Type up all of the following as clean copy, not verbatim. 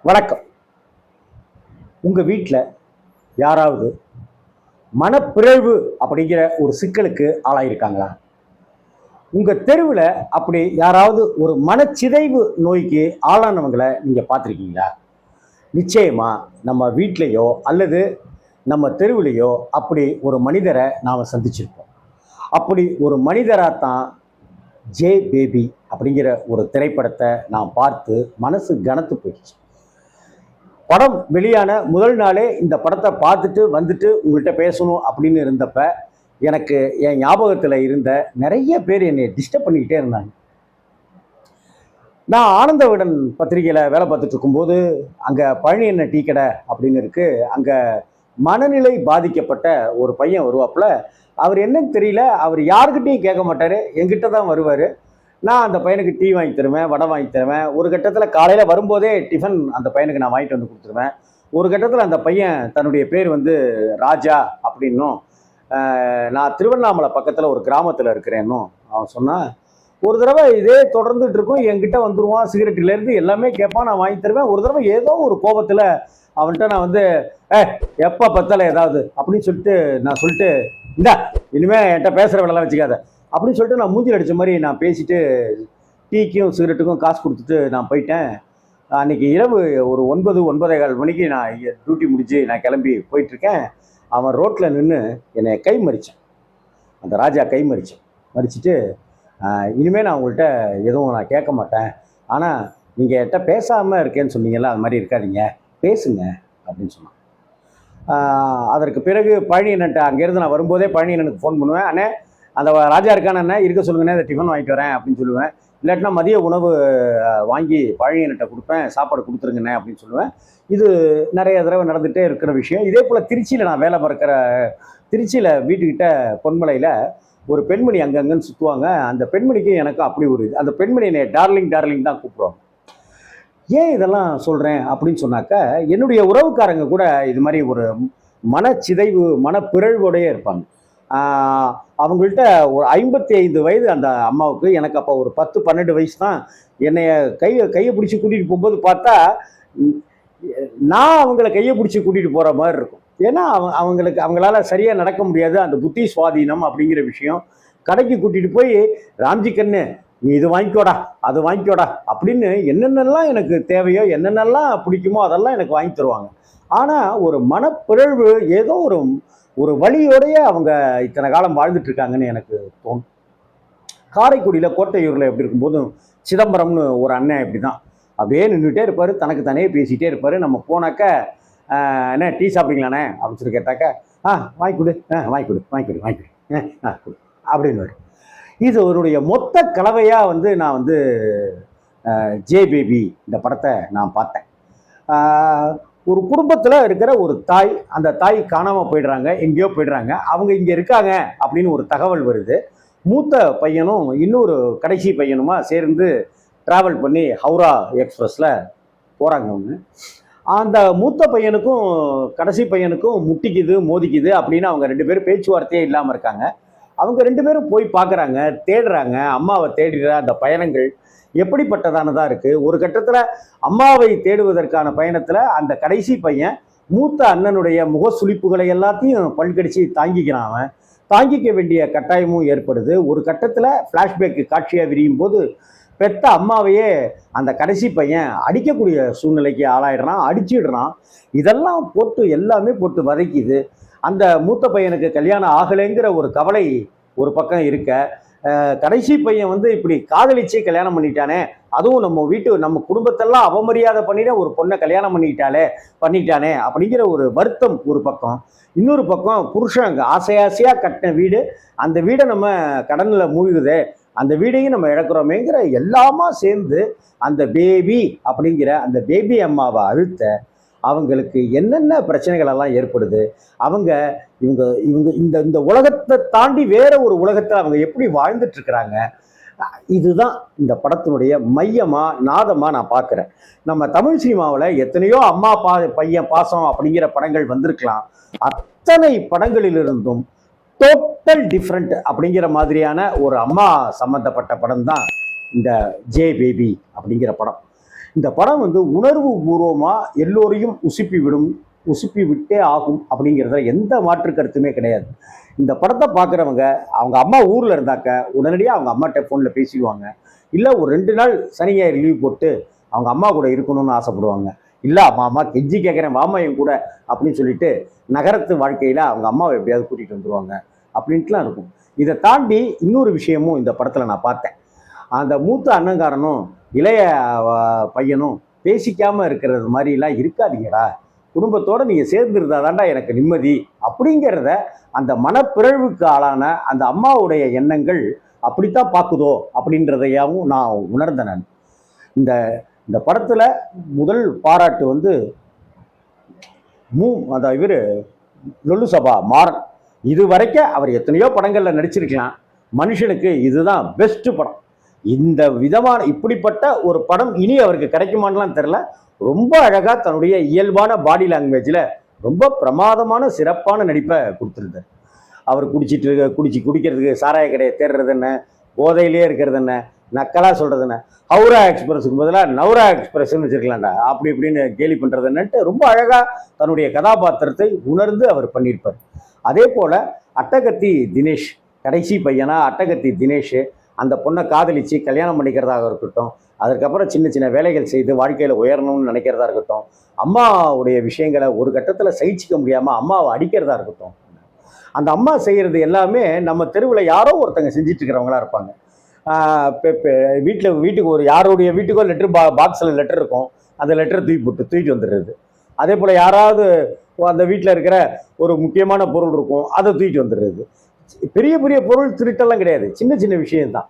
வணக்கம். உங்கள் வீட்டில் யாராவது மனப்பிறழ்வு அப்படிங்கிற ஒரு சிக்கலுக்கு ஆளாயிருக்காங்களா? உங்கள் தெருவில் அப்படி யாராவது ஒரு மனச்சிதைவு நோய்க்கு ஆளானவங்களை நீங்கள் பார்த்துருக்கீங்களா? நிச்சயமா நம்ம வீட்லேயோ அல்லது நம்ம தெருவிலையோ அப்படி ஒரு மனிதரை நாம் சந்திச்சிருப்போம். அப்படி ஒரு மனிதராக தான் ஜே பேபி அப்படிங்கிற ஒரு திரைப்படத்தை நான் பார்த்து மனசு கனத்து போயிடுச்சு. படம் வெளியான முதல் நாளே இந்த படத்தை பார்த்துட்டு வந்துட்டு உங்கள்கிட்ட பேசணும் அப்படின்னு இருந்தப்ப எனக்கு என் ஞாபகத்தில் இருந்த நிறைய பேர் என்னை டிஸ்டர்ப் பண்ணிக்கிட்டே இருந்தாங்க. நான் ஆனந்த விகடன் பத்திரிகையில் வேலை பார்த்துட்டு இருக்கும்போது அங்கே பழனி என்ன டீ கடை அப்படின்னு இருக்கு. அங்கே மனநிலை பாதிக்கப்பட்ட ஒரு பையன் வருவாப்புல. அவர் என்னன்னு தெரியல, அவர் யாருக்கிட்டையும் கேட்க மாட்டார், என்கிட்ட தான் வருவார். நான் அந்த பையனுக்கு டீ வாங்கி தருவேன், வடை வாங்கி தருவேன். ஒரு கட்டத்தில் காலையில் வரும்போதே டிஃபன் அந்த பையனுக்கு நான் வாங்கிட்டு வந்து கொடுத்துருவேன். ஒரு கட்டத்தில் அந்த பையன் தன்னுடைய பேர் வந்து ராஜா அப்படின்னும், நான் திருவண்ணாமலை பக்கத்தில் ஒரு கிராமத்தில் இருக்கிறேன்னும் அவன் சொன்னான். ஒரு தடவை இதே தொடர்ந்துட்டு இருக்கும், என்கிட்ட வந்துடுவான், சிகரெட்டிலேருந்து எல்லாமே கேட்பான், நான் வாங்கி தருவேன். ஒரு தடவை ஏதோ ஒரு கோபத்தில் அவன்கிட்ட நான் வந்து எப்போ பத்தலை ஏதாவது அப்படின்னு சொல்லிட்டு நான் சொல்லிட்டு, இந்தா இனிமேல் என்கிட்ட பேசுகிற வேலைலாம் வச்சுக்காத அப்படின்னு சொல்லிட்டு நான் மூஞ்சில் அடித்த மாதிரி நான் பேசிட்டு டீக்கும் சிகரெட்டுக்கும் காசு கொடுத்துட்டு நான் போயிட்டேன். அன்றைக்கி இரவு ஒரு 9-9:15 மணிக்கு நான் டியூட்டி முடிஞ்சு நான் கிளம்பி போயிட்டுருக்கேன். அவன் ரோட்டில் நின்று என்னை கை மறித்தான். அந்த ராஜா கை மறிச்சிட்டு, இனிமேல் நான் உங்கள்கிட்ட எதுவும் நான் கேட்க மாட்டேன், ஆனால் நீங்கள் என்கிட்ட பேசாமல் இருக்கேன்னு சொன்னீங்கல்ல, அது மாதிரி இருக்காதீங்க, பேசுங்க அப்படின்னு சொன்னான். அதற்கு பிறகு பழனி அண்ணன்ட்ட அங்கேருந்து நான் வரும்போதே பழனி அண்ணனுக்கு ஃபோன் பண்ணுவேன். அண்ணே அந்த ராஜா இருக்கானே, இருக்க சொல்லுங்கண்ணே, அந்த டிஃபன் வாங்கிட்டு வரேன் அப்படின்னு சொல்லுவேன். இல்லாட்டினா மதிய உணவு வாங்கி பழனி அண்ணன்ட்ட கொடுப்பேன், சாப்பாடு கொடுத்துருங்கண்ணே அப்படின்னு சொல்லுவேன். இது நிறைய தடவை நடந்துகிட்டே இருக்கிற விஷயம். இதே போல் திருச்சியில் நான் வேலை பார்க்குற திருச்சியில் வீட்டுக்கிட்ட பொன்மலையில் ஒரு பெண்மணி அங்கங்கன்னு சுற்றுவாங்க. அந்த பெண்மணிக்கு எனக்கு அப்படி ஒரு அந்த பெண்மணி என்னை டார்லிங் டார்லிங் தான் கூப்பிடுவாங்க. ஏன் இதெல்லாம் சொல்கிறேன் அப்படின்னு சொன்னாக்க, என்னுடைய உறவுக்காரங்க கூட இது மாதிரி ஒரு மனச்சிதைவு மனப்பிறழ்வோடையே இருப்பாங்க. அவங்கள்ட்ட ஒரு 55 வயது அந்த அம்மாவுக்கு. எனக்கு அப்போ ஒரு 10-12 வயசு தான். என்னைய கையை பிடிச்சி கூட்டிகிட்டு போகும்போது பார்த்தா நான் அவங்கள கையை பிடிச்சி கூட்டிகிட்டு போகிற மாதிரி இருக்கும். ஏன்னா அவங்களால சரியாக நடக்க முடியாது, அந்த புத்தி சுவாதீனம் அப்படிங்கிற விஷயம். கடைக்கு கூட்டிகிட்டு போய், ராம்ஜி கண்ணு நீ இது வாங்கிக்கோடா, அது வாங்கிக்கோடா அப்படின்னு என்னென்னலாம் எனக்கு தேவையோ, என்னென்னலாம் பிடிக்குமோ அதெல்லாம் எனக்கு வாங்கி தருவாங்க. ஆனால் ஒரு மனப்பிறழ்வு ஏதோ ஒரு வழியோடையே அவங்க இத்தனை காலம் வாழ்ந்துட்டு இருக்காங்கன்னு எனக்கு தோணும். காரைக்குடியில் கோட்டையூரில் எப்படி இருக்கும்போதும் சிதம்பரம்னு ஒரு அண்ணன் இப்படி தான் அப்படியே நின்றுட்டே இருப்பார், தனக்கு தானே பேசிகிட்டே இருப்பார். நம்ம போனாக்க என்ன டீ சாப்பிட்றீங்களாண்ணே அப்படின்னு சொல்லி கேட்டாக்க, வாங்கி கொடு, வாங்கி கொடு, வாங்கி கொடு, வாங்கி கொடு, கொடு அப்படின்னு. இது அவருடைய மொத்த கலவையாக வந்து நான் வந்து ஜே பேபி இந்த படத்தை நான் பார்த்தேன். ஒரு குடும்பத்தில் இருக்கிற ஒரு தாய், அந்த தாய் காணாமல் போயிடுறாங்க, எங்கேயோ போயிடுறாங்க. அவங்க இங்கே இருக்காங்க அப்படின்னு ஒரு தகவல் வருது. மூத்த பையனும் இன்னொரு கடைசி பையனுமா சேர்ந்து ட்ராவல் பண்ணி ஹவுரா எக்ஸ்பிரஸில் போகிறாங்க. ஒன்று அந்த மூத்த பையனுக்கும் கடைசி பையனுக்கும் முட்டிக்குது மோதிக்குது அப்படின்னு அவங்க 2 பேரும் பேச்சுவார்த்தையே இல்லாமல் இருக்காங்க. அவங்க 2 பேரும் போய் பார்க்குறாங்க, தேடுறாங்க. அம்மாவை தேடுற அந்த பயணங்கள் எப்படிப்பட்டதானதாக இருக்குது. ஒரு கட்டத்தில் அம்மாவை தேடுவதற்கான பயணத்தில் அந்த கடைசி பையன் மூத்த அண்ணனுடைய முக சுளிப்புகளை எல்லாத்தையும் பல்கடிச்சு தாங்கிக்கிறான். அவன் தாங்கிக்க வேண்டிய கட்டாயமும் ஏற்படுது. ஒரு கட்டத்தில் ஃப்ளாஷ்பேக்கு காட்சியாக விரியும் போது பெத்த அம்மாவையே அந்த கடைசி பையன் அடிக்கக்கூடிய சூழ்நிலைக்கு ஆளாயிடுறான், அடிச்சிடுறான். இதெல்லாம் போட்டு எல்லாமே போட்டு வதைக்குது. அந்த மூத்த பையனுக்கு கல்யாணம் ஆகலைங்கிற ஒரு கவலை ஒரு பக்கம் இருக்க, கடைசி பையன் வந்து இப்படி காதலிச்சு கல்யாணம் பண்ணிட்டானே, அதுவும் நம்ம குடும்பத்தெல்லாம் அவமரியாதை பண்ணிட ஒரு பொண்ணை கல்யாணம் பண்ணிட்டானே அப்படிங்கிற ஒரு வருத்தம் ஒரு பக்கம். இன்னொரு பக்கம் புருஷன் ஆசையாக கட்டின வீடு, அந்த வீடை நம்ம கடனில் மூழ்குதே, அந்த வீடையும் நம்ம இழக்கிறோமேங்கிற எல்லாமா சேர்ந்து அந்த பேபி அப்படிங்கிற அந்த பேபி அம்மாவை அழுத்த அவங்களுக்கு என்னென்ன பிரச்சனைகள் எல்லாம் ஏற்படுது. இவங்க இவங்க இந்த இந்த உலகத்தை தாண்டி வேற ஒரு உலகத்தில் அவங்க எப்படி வாழ்ந்துட்டு இருக்கிறாங்க. இதுதான் இந்த படத்தினுடைய நாதமாக நான் பார்க்குறேன். நம்ம தமிழ் சினிமாவில் எத்தனையோ அம்மா பையன் பாசம் அப்படிங்கிற படங்கள் வந்திருக்கலாம். அத்தனை படங்களிலிருந்தும் டோட்டல் டிஃப்ரெண்ட் அப்படிங்கிற மாதிரியான ஒரு அம்மா சம்மந்தப்பட்ட படம் தான் இந்த ஜே பேபி அப்படிங்கிற படம். இந்த படம் வந்து உணர்வு பூர்வமாக எல்லோரையும் உசுப்பி விட்டே ஆகும் அப்படிங்கிறதுல எந்த மாற்று கருத்துமே கிடையாது. இந்த படத்தை பார்க்குறவங்க அவங்க அம்மா ஊரில் இருந்தாக்க உடனடியாக அவங்க அம்மாட்ட ஃபோனில் பேசிடுவாங்க. இல்லை ஒரு 2 நாள் சனி ஞாயிறு லீவ் போட்டு அவங்க அம்மா கூட இருக்கணும்னு ஆசைப்படுவாங்க. இல்லை அம்மா கெஞ்சி கேட்குறேன் வாமா என் கூட அப்படின்னு சொல்லிட்டு நகரத்து வாழ்க்கையில் அவங்க அம்மாவை எப்படியாவது கூட்டிகிட்டு வந்துடுவாங்க அப்படின்ட்டுலாம் இருக்கும். இதை தாண்டி இன்னொரு விஷயமும் இந்த படத்தில் நான் பார்த்தேன். அந்த மூத்த அண்ணங்காரனும் இளைய பையனும் பேசிக்காமல் இருக்கிறது மாதிரிலாம் இருக்காதீங்கடா, குடும்பத்தோடு நீங்கள் சேர்ந்துருந்தாதாண்டா எனக்கு நிம்மதி அப்படிங்கிறத அந்த மனப்பிறழ்வுக்கு ஆளான அந்த அம்மாவுடைய எண்ணங்கள் அப்படித்தான் பார்க்குதோ அப்படின்றதையாவும் நான் உணர்ந்தேன். நான் இந்த இந்த படத்தில் முதல் பாராட்டு வந்து அந்த இவர் லொல்லு சபா மாறன். இது வரைக்கும் அவர் எத்தனையோ படங்களில் நடிச்சிருக்கலாம், மனுஷனுக்கு இதுதான் பெஸ்ட் படம். இந்த விதமான இப்படிப்பட்ட ஒரு படம் இனி அவருக்கு கிடைக்குமான்லாம் தெரில. ரொம்ப அழகாக தன்னுடைய இயல்பான பாடி லாங்குவேஜில் ரொம்ப பிரமாதமான சிறப்பான நடிப்பை கொடுத்துருந்தார். அவர் குடிக்கிறதுக்கு சாராய கடையை தேடுறது என்ன, போதையிலே இருக்கிறது என்ன, நக்கலாக சொல்கிறது என்ன, ஹவுரா எக்ஸ்பிரஸுக்கு பதிலாக நவ்ரா எக்ஸ்பிரஸ்ன்னு வச்சுருக்கலாம்டா அப்படி இப்படின்னு கேலி பண்ணுறது என்னன்ட்டு ரொம்ப அழகாக தன்னுடைய கதாபாத்திரத்தை உணர்ந்து அவர் பண்ணியிருப்பார். அதே போல் அட்டகத்தி தினேஷ், கடைசி பையனா அட்டகத்தி தினேஷ் அந்த பொண்ணை காதலித்து கல்யாணம் பண்ணிக்கிறதாக இருக்கட்டும், அதற்கப்புறம் சின்ன சின்ன வேலைகள் செய்து வாழ்க்கையில் உயரணும்னு நினைக்கிறதா இருக்கட்டும், அம்மாவுடைய விஷயங்களை ஒரு கட்டத்தில் சகிச்சிக்க முடியாமல் அம்மாவை அடிக்கிறதா இருக்கட்டும், அந்த அம்மா செய்கிறது எல்லாமே நம்ம தெருவில் யாரோ ஒருத்தங்க செஞ்சிட்டு இருக்கிறவங்களா இருப்பாங்க. வீட்டுக்கு ஒரு யாருடைய வீட்டுக்கோ லெட்டர் பாக்ஸில் லெட்டர் இருக்கும், அந்த லெட்டரை தூக்கிட்டு வந்துடுறது. அதே போல் யாராவது அந்த வீட்டில் இருக்கிற ஒரு முக்கியமான பொருள் இருக்கும், அதை தூக்கிட்டு வந்துடுறது. பெரிய பெரிய பொருள் திருட்டெல்லாம் கிடையாது, சின்ன சின்ன விஷயம்தான்.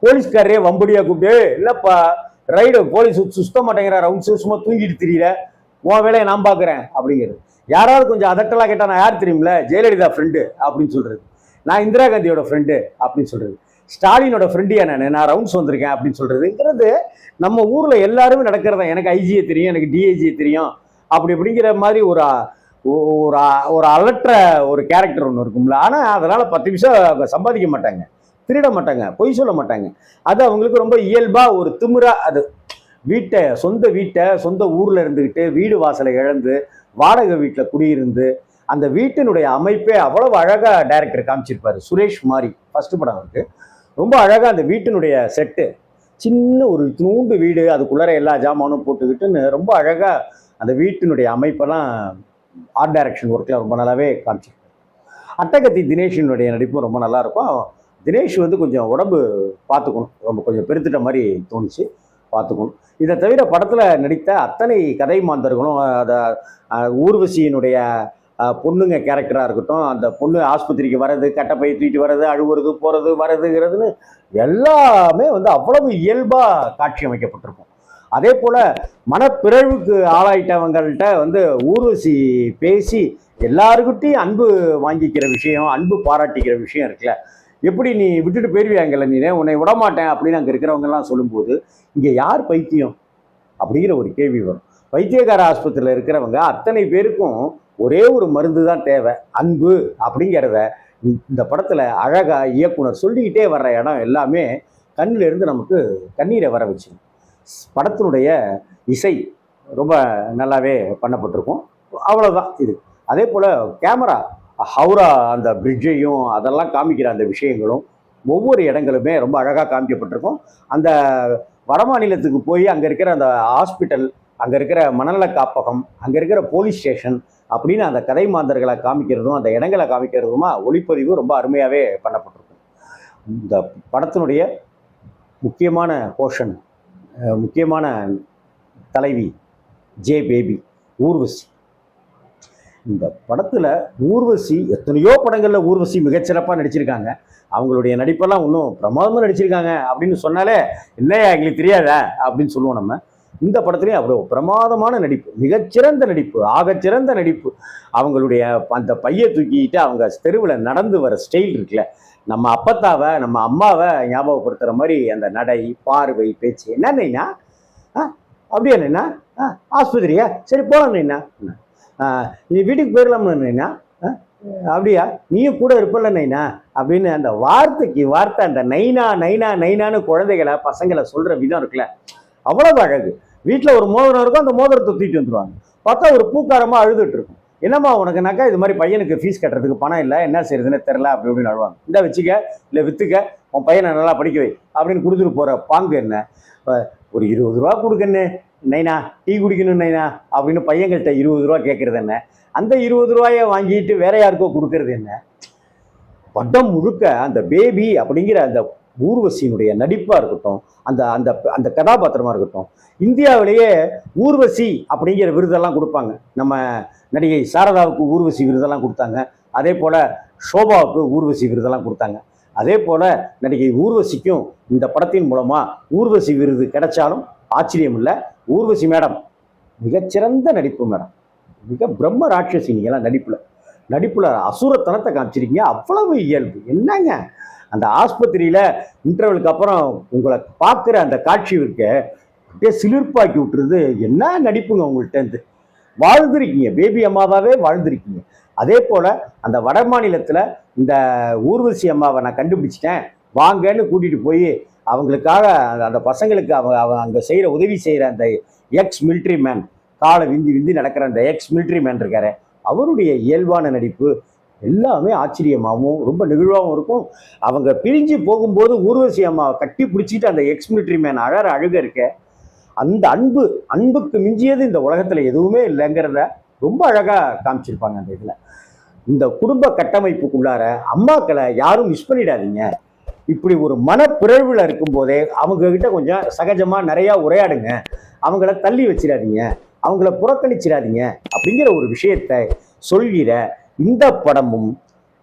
போலீஸ்காரரே வம்படியாக கூப்பிட்டு இல்லைப்பா ரைடு போலீஸ் சுத்த மாட்டேங்கிற ரவுண்ட்ஸு சும்மா தூங்கிட்டு தெரியல, உன் வேலையை நான் பார்க்குறேன் அப்படிங்கிறது. யாராவது கொஞ்சம் அதட்டெல்லாம் கேட்டால் நான் யார் தெரியுமில்ல, ஜெயலலிதா ஃப்ரெண்டு அப்படின்னு சொல்கிறது, நான் இந்திரா காந்தியோட ஃப்ரெண்டு அப்படின்னு சொல்கிறது, ஸ்டாலினோட ஃப்ரெண்டியா நான் ரவுண்ட்ஸ் வந்திருக்கேன் அப்படின்னு சொல்கிறதுங்கிறது நம்ம ஊரில் எல்லாருமே நடக்கிறதா. எனக்கு ஐஜியை தெரியும், எனக்கு டிஐஜியை தெரியும் அப்படிங்கிற மாதிரி ஒரு ஒரு அலற்ற ஒரு கேரக்டர் ஒன்று இருக்கும்ல. ஆனால் அதனால் 10 நிமிஷம் அவங்க சம்பாதிக்க மாட்டாங்க, திருட மாட்டாங்க, பொய் சொல்ல மாட்டாங்க. அது அவங்களுக்கு ரொம்ப இயல்பாக ஒரு திமிரா, அது சொந்த வீட்டை சொந்த ஊரில் இருந்துக்கிட்டு வீடு வாசலை இழந்து வாடகை வீட்டில் குடியிருந்து அந்த வீட்டினுடைய அமைப்பே அவ்வளவு அழகாக டைரக்டர் காமிச்சிருப்பார். சுரேஷ் மாரி ஃபர்ஸ்ட் படம் இருக்கு, ரொம்ப அழகாக அந்த வீட்டினுடைய செட்டு, சின்ன ஒரு நூண்டு வீடு, அதுக்குள்ளார எல்லா ஜாமானும் போட்டுக்கிட்டுன்னு ரொம்ப அழகாக அந்த வீட்டினுடைய அமைப்பெல்லாம் ஆர்ட் டைரக்ஷன் ஒர்க்கில் ரொம்ப நல்லாவே காமிச்சிருப்பார். அட்டகத்தி தினேஷினுடைய நடிப்பும் ரொம்ப நல்லாயிருக்கும். தினேஷ் வந்து கொஞ்சம் உடம்பு பார்த்துக்கணும், ரொம்ப கொஞ்சம் பெருத்துட்ட மாதிரி தோணுச்சு, பார்த்துக்கணும். இதை தவிர படத்தில் நடித்த அத்தனை கதை மாந்தர்களும், அதை ஊர்வசியினுடைய பொண்ணுங்க கேரக்டராக இருக்கட்டும், அந்த பொண்ணு ஆஸ்பத்திரிக்கு வர்றது, கட்டப்பை தூக்கிட்டு வர்றது, அழுவுறது, போகிறது வர்றதுங்கிறதுன்னு எல்லாமே வந்து அவ்வளவு இயல்பாக காட்சி அமைக்கப்பட்டிருக்கும். அதே போல் மனப்பிறழ்வுக்கு ஆளாயிட்டவங்கள்ட்ட வந்து ஊர்வசி பேசி எல்லாருக்கிட்டையும் அன்பு வாங்கிக்கிற விஷயம், அன்பு பாராட்டிக்கிற விஷயம் இருக்குல்ல, எப்படி நீ விட்டுட்டு போயிருவியாங்கல்ல, நீ உன்னை விடமாட்டேன் அப்படின்னு அங்கே இருக்கிறவங்கெல்லாம் சொல்லும்போது இங்கே யார் பைத்தியம் அப்படிங்கிற ஒரு கேள்வி வரும். வைத்தியகார ஆஸ்பத்திரியில் இருக்கிறவங்க அத்தனை பேருக்கும் ஒரே ஒரு மருந்து தான் தேவை, அன்பு அப்படிங்கிறத இந்த படத்தில் அழகாக இயக்குனர் சொல்லிக்கிட்டே வர்ற இடம் எல்லாமே கண்ணிலிருந்து நமக்கு கண்ணீரை வர வச்சு. படத்தினுடைய இசை ரொம்ப நல்லாவே பண்ணப்பட்டிருக்கும், அவ்வளோதான் இது. அதே போல் கேமரா ஹவுரா அந்த பிரிட்ஜையும் அதெல்லாம் காமிக்கிற அந்த விஷயங்களும் ஒவ்வொரு இடங்களுமே ரொம்ப அழகாக காமிக்கப்பட்டிருக்கும். அந்த வடமாநிலத்துக்கு போய் அங்கே இருக்கிற அந்த ஹாஸ்பிட்டல், அங்கே இருக்கிற மனநல காப்பகம், அங்கே இருக்கிற போலீஸ் ஸ்டேஷன் அப்படின்னு அந்த கதை மாந்தர்களை காமிக்கிறதும் அந்த இடங்களை காமிக்கிறதுமா ஒளிப்பதிவு ரொம்ப அருமையாகவே பண்ணப்பட்டிருக்கும். இந்த படத்தினுடைய முக்கியமான போர்ஷன், முக்கியமான தலைவி ஜே பேபி ஊர்வசி. இந்த படத்தில் ஊர்வசி எத்தனையோ படங்களில் ஊர்வசி மிகச்சிறப்பாக நடிச்சிருக்காங்க. அவங்களுடைய நடிப்பெல்லாம் இன்னும் பிரமாதமாக நடிச்சிருக்காங்க அப்படின்னு சொன்னாலே இல்லையா எங்களுக்கு தெரியாதா அப்படின்னு சொல்லுவோம் நம்ம. இந்த படத்துலேயும் அவ்வளோ பிரமாதமான நடிப்பு, மிகச்சிறந்த நடிப்பு, ஆகச்சிறந்த நடிப்பு. அவங்களுடைய அந்த பையை தூக்கிட்டு அவங்க தெருவில் நடந்து வர ஸ்டைல் இருக்குல்ல, நம்ம அப்பத்தாவை நம்ம அம்மாவை ஞாபகப்படுத்துகிற மாதிரி அந்த நடை, பார்வை, பேச்சு. என்னன்னா அப்படியா நைனா, ஆஸ்பத்திரியா, சரி போகலாம் நைனா, நீ வீட்டுக்கு போயிடலாம்னா, அப்படியா நீயும் கூட இருப்பல நைனா அப்படின்னு அந்த வார்த்தைக்கு வார்த்தை, அந்த நைனா நைனா நைனான்னு குழந்தைகளை பசங்களை சொல்கிற விதம் இருக்குல்ல, அவ்வளவு அழகு. வீட்டில் ஒரு மோதிரம் இருக்கும், அந்த மோதிரத்தை தூக்கிட்டு வந்துடுவாங்க. பார்த்தா ஒரு பூக்காரமாக அழுதுட்டு இருக்கும். என்னம்மா உனக்குனாக்கா, இது மாதிரி பையனுக்கு ஃபீஸ் கட்டுறதுக்கு பணம் இல்லை, என்ன செய்யறதுன்னு தெரில அப்படி அப்படின்னு அழுவாங்க. இந்த வச்சுக்க, இல்லை வித்துக்க, உன் பையனை நல்லா படிக்க வை அப்படின்னு கொடுத்துட்டு போகிற பாங்கு என்ன? ஒரு 20 ரூபா கொடுக்கண்ணு நைனா, டீ குடிக்கணும் நைனா அப்படின்னு பையன்கள்கிட்ட 20 ரூபா கேட்கறது என்ன? அந்த 20 ரூபாயை வாங்கிட்டு வேற யாருக்கோ கொடுக்கறது என்ன? படம் முழுக்க அந்த பேபி அப்படிங்கிற அந்த ஊர்வசியினுடைய நடிப்பாக இருக்கட்டும், அந்த அந்த அந்த கதாபாத்திரமாக இருக்கட்டும். இந்தியாவிலேயே ஊர்வசி அப்படிங்கிற விருதெல்லாம் கொடுப்பாங்க. நம்ம நடிகை சாரதாவுக்கு ஊர்வசி விருதெல்லாம் கொடுத்தாங்க. அதே போல் ஷோபாவுக்கு ஊர்வசி விருதெல்லாம் கொடுத்தாங்க. அதே போல் நடிகை ஊர்வசிக்கும் இந்த படத்தின் மூலமாக ஊர்வசி விருது கிடைச்சாலும் ஆச்சரியம் இல்லை. ஊர்வசி மேடம் மிகச்சிறந்த நடிப்பு மேடம், மிக பிரம்ம ராட்சசி. நீங்கள்லாம் நடிப்புல அசுரத்தனத்தை காமிச்சிருக்கீங்க. அவ்வளவு இயல்பு என்னங்க. அந்த ஆஸ்பத்திரியில் இன்டர்வலுக்கு அப்புறம் உங்களை பார்க்குற அந்த காட்சி இருக்க அப்படியே சிலிர்ப்பாக்கி விட்டுருது. என்ன நடிப்புங்க உங்கள்கிட்ட. வாழ்ந்துருக்கீங்க, பேபி அம்மாவாகவே வாழ்ந்துருக்கீங்க. அதே போல் அந்த வட மாநிலத்தில் இந்த ஊர்வசி அம்மாவை நான் கண்டுபிடிச்சிட்டேன் வாங்கன்னு கூட்டிகிட்டு போய் அவங்களுக்காக அந்த பசங்களுக்கு அங்கே செய்கிற உதவி செய்கிற அந்த எக்ஸ் மிலிட்ரி மேன், காலை விந்தி நடக்கிற அந்த எக்ஸ் மிலிட்ரி மேன் இருக்காரு, அவருடைய இயல்பான நடிப்பு எல்லாமே ஆச்சரியமாகவும் ரொம்ப நெகிழ்வாகவும் இருக்கும். அவங்க பிரிஞ்சு போகும்போது ஊர்வசி அம்மாவை கட்டி பிடிச்சிட்டு அந்த எக்ஸ் மிலிட்ரி மேன் அழுக இருக்க, அந்த அன்புக்கு மிஞ்சியது இந்த உலகத்தில் எதுவுமே இல்லைங்கிறத ரொம்ப அழகாக காமிச்சிருப்பாங்க அந்த இதில். இந்த குடும்ப கட்டமைப்புக்குள்ளார அம்மாக்களை யாரும் மிஸ் பண்ணிடாதீங்க. இப்படி ஒரு மனப்பிறழ்வில் இருக்கும்போதே அவங்கக்கிட்ட கொஞ்சம் சகஜமாக நிறையா உரையாடுங்க. அவங்கள தள்ளி வச்சிடாதீங்க, அவங்கள புறக்கணிச்சிடாதீங்க அப்படிங்கிற ஒரு விஷயத்தை சொல்கிற இந்த படமும்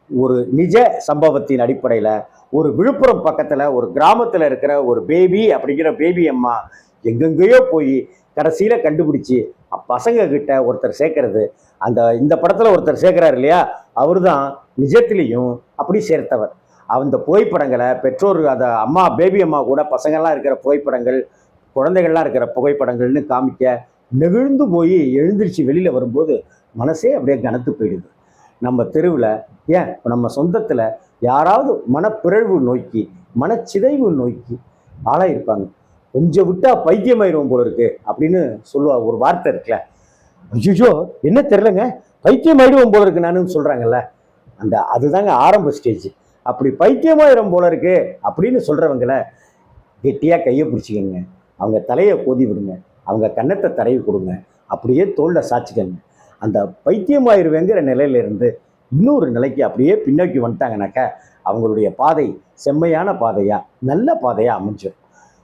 ஒரு நிஜ சம்பவத்தின் அடிப்படையில் ஒரு விழுப்புரம் பக்கத்தில் ஒரு கிராமத்தில் இருக்கிற ஒரு பேபி அப்படிங்கிற பேபி அம்மா எங்கெங்கேயோ போய் கடைசியில் கண்டுபிடிச்சி பசங்க கிட்ட ஒருத்தர் சேர்க்கறது. இந்த படத்தில் ஒருத்தர் சேர்க்கிறார் இல்லையா, அவர் தான் நிஜத்திலையும் அப்படி சேர்த்தவர். அந்த புகைப்படங்களை பெற்றோர் அந்த அம்மா பேபி அம்மா கூட பசங்கள்லாம் இருக்கிற புகைப்படங்கள், குழந்தைகள்லாம் இருக்கிற புகைப்படங்கள்னு காமிக்க நெகிழ்ந்து போய் எழுந்திரிச்சு வெளியில் வரும்போது மனசே அப்படியே கனத்து போயிடுது. நம்ம தெருவில் ஏன் நம்ம சொந்தத்தில் யாராவது மனப்பிறழ்வு நோக்கி மனச்சிதைவு நோக்கி ஆளாக இருப்பாங்க. கொஞ்சம் விட்டா பைத்தியமாயிரும் போல இருக்கு அப்படின்னு சொல்லுவா ஒரு வார்த்தை இருக்குல்ல. ஐயோ என்ன தெரிலங்க, பைத்தியமாயிடுவோம் போல இருக்கு நானுன்னு சொல்கிறாங்கல்ல, அதுதாங்க ஆரம்ப ஸ்டேஜ். அப்படி பைத்தியமாயிரும் போல இருக்கு அப்படின்னு சொல்கிறவங்கள கெட்டியாக கையை பிடிச்சிக்கங்க, அவங்க தலையை கோதி விடுங்க, அவங்க கன்னத்தை தடவி கொடுங்க, அப்படியே தோளில் சாய்ச்சிக்கங்க. அந்த பைத்தியமாயிருவேங்கிற நிலையிலிருந்து இன்னொரு நிலைக்கு அப்படியே பின்னோக்கி வந்துட்டாங்கனாக்கா அவங்களுடைய பாதை செம்மையான பாதையாக நல்ல பாதையாக அமைஞ்சிடும்.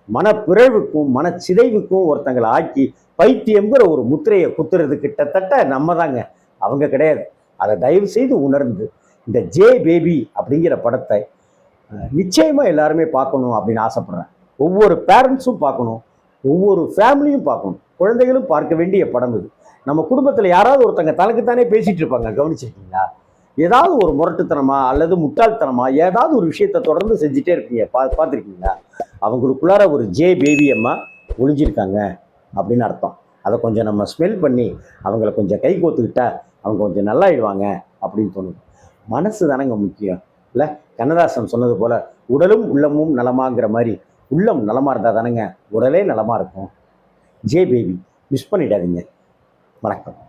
மனப்பிறழ்வுக்கும் மனச்சிதைவுக்கும் ஒருத்தங்களை ஆக்கி பைத்தியங்கிற ஒரு முத்திரையை குத்துறது கிட்டத்தட்ட நம்ம தாங்க, அவங்க கிடையாது. அதை தயவு செய்து உணர்ந்து இந்த ஜே பேபி அப்படிங்கிற படத்தை நிச்சயமாக எல்லாருமே பார்க்கணும் அப்படின்னு ஆசைப்பட்றேன். ஒவ்வொரு பேரண்ட்ஸும் பார்க்கணும், ஒவ்வொரு ஃபேமிலியும் பார்க்கணும், குழந்தைகளும் பார்க்க வேண்டிய படம் இது. நம்ம குடும்பத்தில் யாராவது ஒருத்தங்க தனக்குத்தானே பேசிகிட்டு இருப்பாங்க, கவனிச்சிருக்கீங்களா? ஏதாவது ஒரு முரட்டுத்தனமா அல்லது முட்டாள்தனமா ஏதாவது ஒரு விஷயத்தை தொடர்ந்து செஞ்சுட்டே இருப்பீங்க, பார்த்துருக்கீங்களா? அவங்களுக்குள்ளார ஒரு ஜே பேபி அம்மா ஒளிஞ்சிருக்காங்க அப்படின்னு அர்த்தம். அதை கொஞ்சம் நம்ம ஸ்மெல் பண்ணி அவங்கள கொஞ்சம் கை கோத்துக்கிட்டா அவங்க கொஞ்சம் நல்லாயிடுவாங்க அப்படின்னு தோணுது. மனசு தானங்க முக்கியம் இல்லை? கண்ணதாசன் சொன்னது போல் உடலும் உள்ளமும் நலமாங்கிற மாதிரி உள்ளம் நலமாக இருந்தால் தானேங்க உடலே நலமாக இருக்கும். ஜே பேபி மிஸ் பண்ணிடாதீங்க. வணக்கம்.